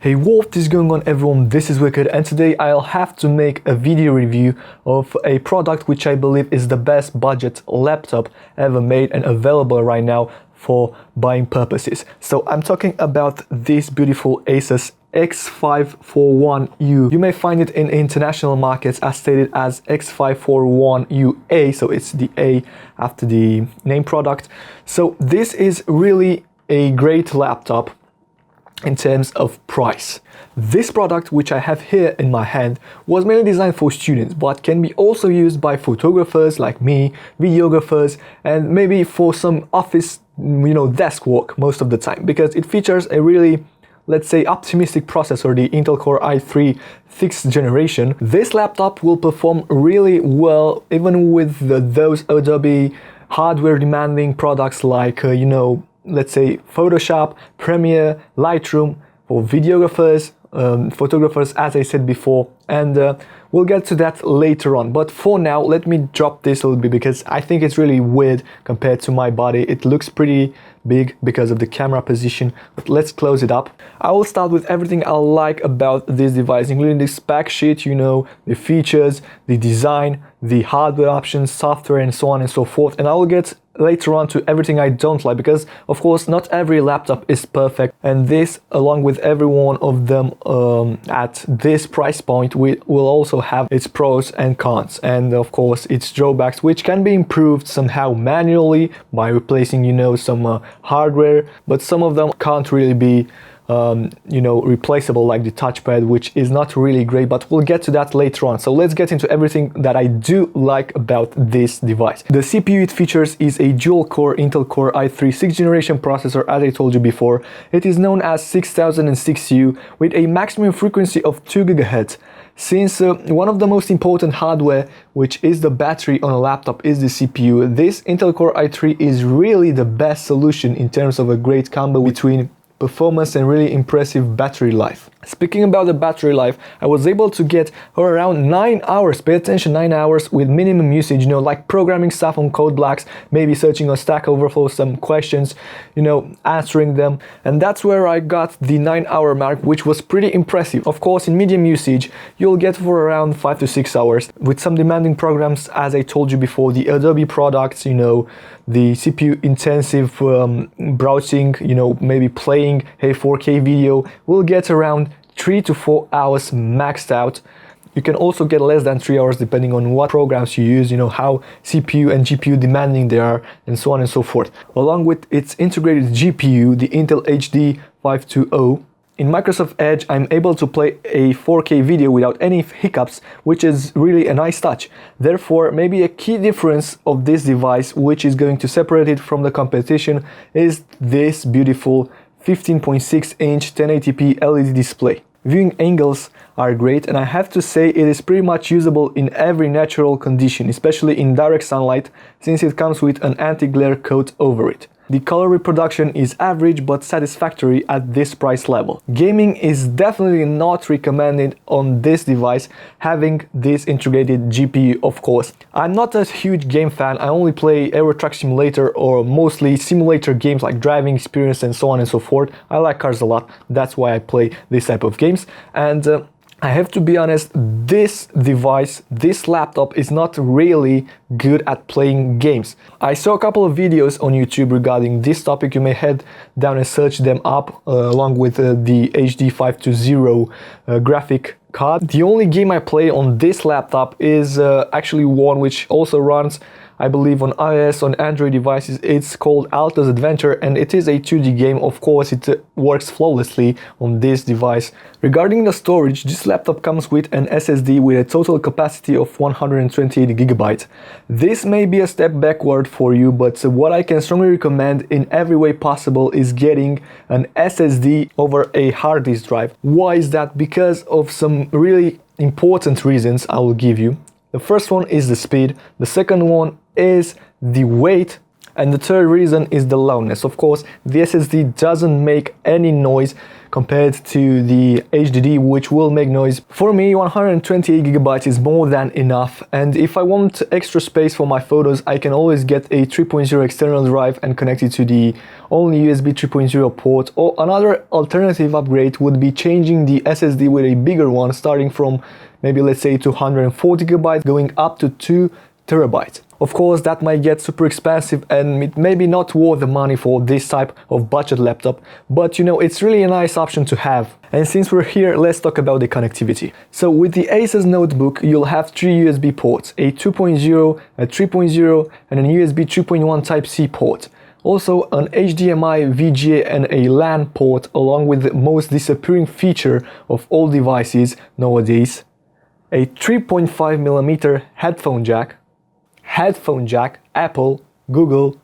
Hey, what is going on everyone, this is Wicked, and today I'll have to make a video review of a product which I believe is the best budget laptop ever made and available right now for buying purposes. So I'm talking about this beautiful ASUS X541U. You may find it in international markets as stated as X541UA, so it's the A after the name product. So this is really a great laptop in terms of price. This product, which I have here in my hand, was mainly designed for students, but can be also used by photographers like me, videographers, and maybe for some office, desk work most of the time, because it features a really, let's say, optimistic processor, the Intel Core i3 6th generation. This laptop will perform really well even with those Adobe hardware demanding products like, let's say Photoshop, Premiere, Lightroom for videographers, photographers, as I said before, and we'll get to that later on. But for now, let me drop this a little bit because I think it's really weird compared to my body. It looks pretty big because of the camera position, but let's close it up. I will start with everything I like about this device, including the spec sheet, the features, the design, the hardware options, software, and so on and so forth. And I will get later on to everything I don't like, because of course not every laptop is perfect, and this, along with every one of them at this price point, will also have its pros and cons, and of course its drawbacks, which can be improved somehow manually by replacing some hardware, but some of them can't really be replaceable, like the touchpad, which is not really great, but we'll get to that later on. So let's get into everything that I do like about this device. The CPU it features is a dual-core Intel Core i3 6th generation processor, as I told you before. It is known as 6006U with a maximum frequency of 2 GHz. Since one of the most important hardware, which is the battery on a laptop, is the CPU, this Intel Core i3 is really the best solution in terms of a great combo between performance and really impressive battery life. Speaking about the battery life, I was able to get around 9 hours, pay attention, 9 hours with minimum usage, like programming stuff on code blocks, maybe searching on Stack Overflow some questions, answering them, and that's where I got the 9-hour mark, which was pretty impressive. Of course, in medium usage, you'll get for around 5 to 6 hours with some demanding programs, as I told you before, the Adobe products, the CPU intensive browsing, maybe playing a 4K video, will get around 3 to 4 hours maxed out. You can also get less than 3 hours depending on what programs you use, how CPU and GPU demanding they are, and so on and so forth. Along with its integrated GPU, the Intel HD 520, in Microsoft Edge, I'm able to play a 4K video without any hiccups, which is really a nice touch. Therefore, maybe a key difference of this device, which is going to separate it from the competition, is this beautiful 15.6-inch 1080p LED display. Viewing angles are great, and I have to say it is pretty much usable in every natural condition, especially in direct sunlight, since it comes with an anti-glare coat over it. The color reproduction is average but satisfactory at this price level. Gaming is definitely not recommended on this device, having this integrated GPU, of course. I'm not a huge game fan. I only play Euro Truck Simulator or mostly simulator games like Driving Experience and so on and so forth. I like cars a lot, that's why I play this type of games, and I have to be honest, this device, this laptop is not really good at playing games. I saw a couple of videos on YouTube regarding this topic. You may head down and search them up along with the HD 520 graphic card. The only game I play on this laptop is actually one which also runs, I believe, on iOS, on Android devices. It's called Alto's Adventure, and it is a 2D game. Of course, it works flawlessly on this device. Regarding the storage, this laptop comes with an SSD with a total capacity of 128 GB. This may be a step backward for you, but what I can strongly recommend in every way possible is getting an SSD over a hard disk drive. Why is that? Because of some really important reasons I will give you. The first one is the speed, the second one is the weight, And the third reason is the loudness. Of course, the SSD doesn't make any noise compared to the HDD, which will make noise. For me, 128GB is more than enough, and if I want extra space for my photos, I can always get a 3.0 external drive and connect it to the only USB 3.0 port. Or another alternative upgrade would be changing the SSD with a bigger one, starting from maybe, let's say, 240GB going up to 2TB. Of course, that might get super expensive and it may be not worth the money for this type of budget laptop, but you know, it's really a nice option to have. And since we're here, let's talk about the connectivity. So with the ASUS notebook, you'll have 3 USB ports, a 2.0, a 3.0 and an USB 3.1 Type-C port. Also an HDMI, VGA and a LAN port, along with the most disappearing feature of all devices nowadays, a 3.5mm headphone jack, Apple, Google,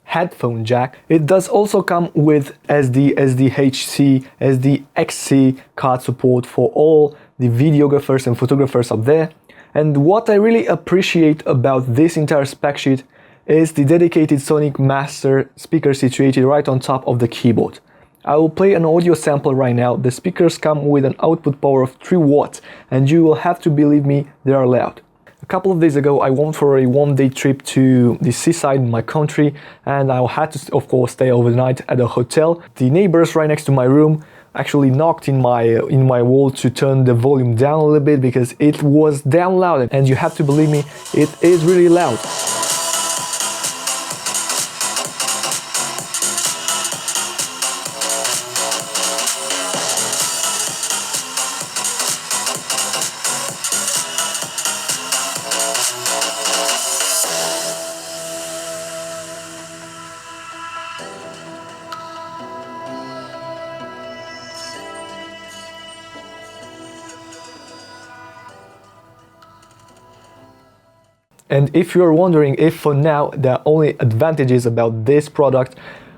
headphone jack. It does also come with SD, SDHC, SDXC card support for all the videographers and photographers up there. And what I really appreciate about this entire spec sheet is the dedicated Sonic Master speaker situated right on top of the keyboard. I will play an audio sample right now. The speakers come with an output power of 3 watts and you will have to believe me, they are loud. A couple of days ago, I went for a one-day trip to the seaside in my country and I had to, of course, stay overnight at a hotel. The neighbors right next to my room actually knocked in my wall to turn the volume down a little bit because it was damn loud, and you have to believe me, it is really loud. And if you're wondering if for now there are only advantages about this product,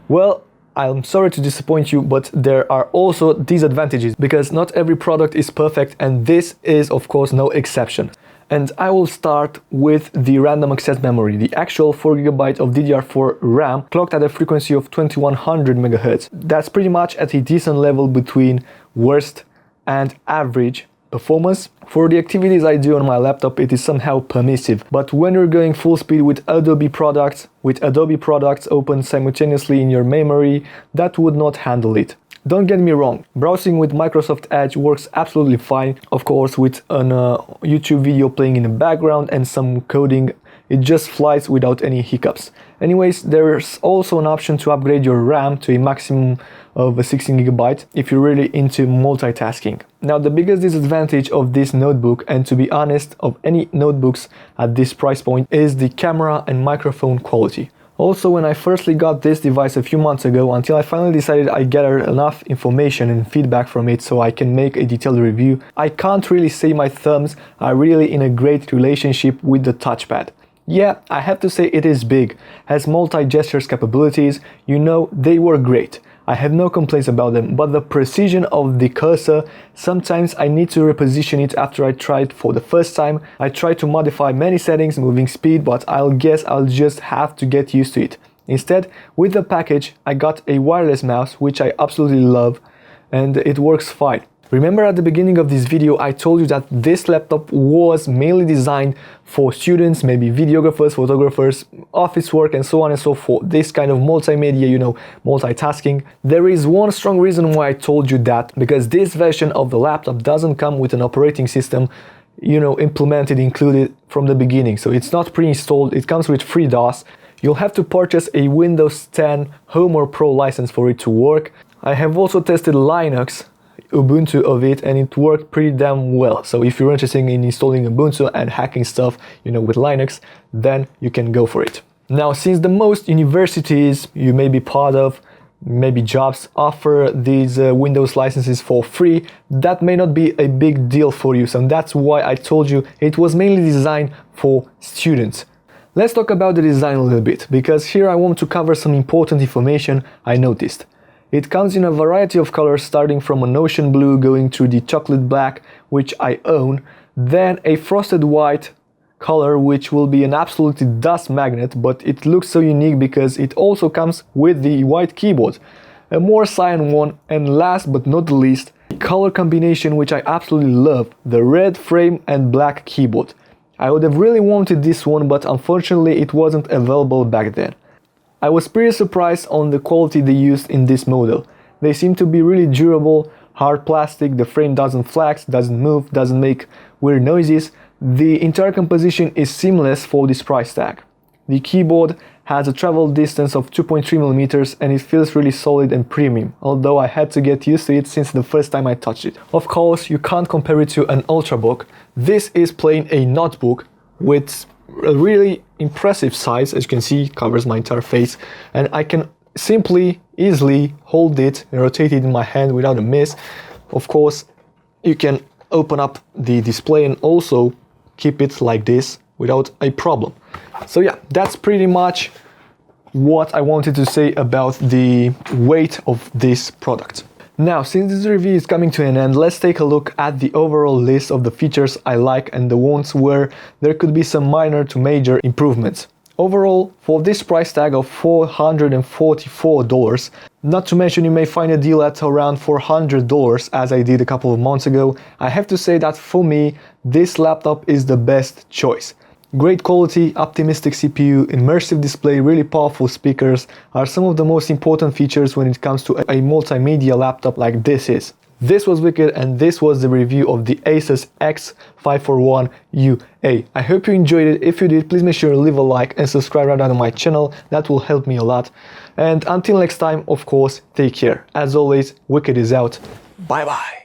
well, I'm sorry to disappoint you, but there are also disadvantages because not every product is perfect, and this is of course no exception. And I will start with the random access memory, the actual 4GB of DDR4 RAM clocked at a frequency of 2100 MHz. That's pretty much at a decent level between worst and average performance. For the activities I do on my laptop, it is somehow permissive, but when you're going full speed with Adobe products open simultaneously in your memory, that would not handle it. Don't get me wrong, browsing with Microsoft Edge works absolutely fine, of course with an YouTube video playing in the background and some coding, it just flies without any hiccups. Anyways, there's also an option to upgrade your RAM to a maximum of 16GB if you're really into multitasking. Now, the biggest disadvantage of this notebook, and to be honest, of any notebooks at this price point, is the camera and microphone quality. Also, when I firstly got this device a few months ago, until I finally decided I gathered enough information and feedback from it so I can make a detailed review, I can't really say my thumbs are really in a great relationship with the touchpad. Yeah, I have to say it is big, has multi-gestures capabilities, you know, they work great. I have no complaints about them, but the precision of the cursor, sometimes I need to reposition it after I try it for the first time. I try to modify many settings, moving speed, but I'll guess I'll just have to get used to it. Instead, with the package, I got a wireless mouse, which I absolutely love, and it works fine. Remember at the beginning of this video, I told you that this laptop was mainly designed for students, maybe videographers, photographers, office work, and so on and so forth. This kind of multimedia, you know, multitasking. There is one strong reason why I told you that, because this version of the laptop doesn't come with an operating system, you know, implemented, included from the beginning. So it's not pre-installed, it comes with free DOS. You'll have to purchase a Windows 10 Home or Pro license for it to work. I have also tested Linux, Ubuntu of it, and it worked pretty damn well. So if you're interested in installing Ubuntu and hacking stuff, you know, with Linux, then you can go for it. Now, since the most universities you may be part of, maybe jobs, offer these Windows licenses for free, that may not be a big deal for you. So that's why I told you it was mainly designed for students. Let's talk about the design a little bit, because here I want to cover some important information I noticed. It comes in a variety of colors, starting from an ocean blue going through the chocolate black, which I own, then a frosted white color, which will be an absolutely dust magnet, but it looks so unique because it also comes with the white keyboard, a more cyan one, and last but not the least, the color combination which I absolutely love, the red frame and black keyboard. I would have really wanted this one, but unfortunately it wasn't available back then. I was pretty surprised on the quality they used in this model. They seem to be really durable, hard plastic, the frame doesn't flex, doesn't move, doesn't make weird noises. The entire composition is seamless for this price tag. The keyboard has a travel distance of 2.3mm and it feels really solid and premium, although I had to get used to it since the first time I touched it. Of course, you can't compare it to an Ultrabook. This is plain a notebook with a really impressive size, as you can see, covers my entire face, and I can simply, easily hold it and rotate it in my hand without a miss. Of course, you can open up the display and also keep it like this without a problem. So yeah, that's pretty much what I wanted to say about the weight of this product. Now, since this review is coming to an end, let's take a look at the overall list of the features I like and the ones where there could be some minor to major improvements. Overall, for this price tag of $444, not to mention you may find a deal at around $400 as I did a couple of months ago, I have to say that for me, this laptop is the best choice. Great quality, optimistic CPU, immersive display, really powerful speakers are some of the most important features when it comes to a multimedia laptop like this is. This was Wicked and this was the review of the ASUS X541UA. I hope you enjoyed it. If you did, please make sure to leave a like and subscribe right now to my channel. That will help me a lot. And until next time, of course, take care. As always, Wicked is out. Bye bye.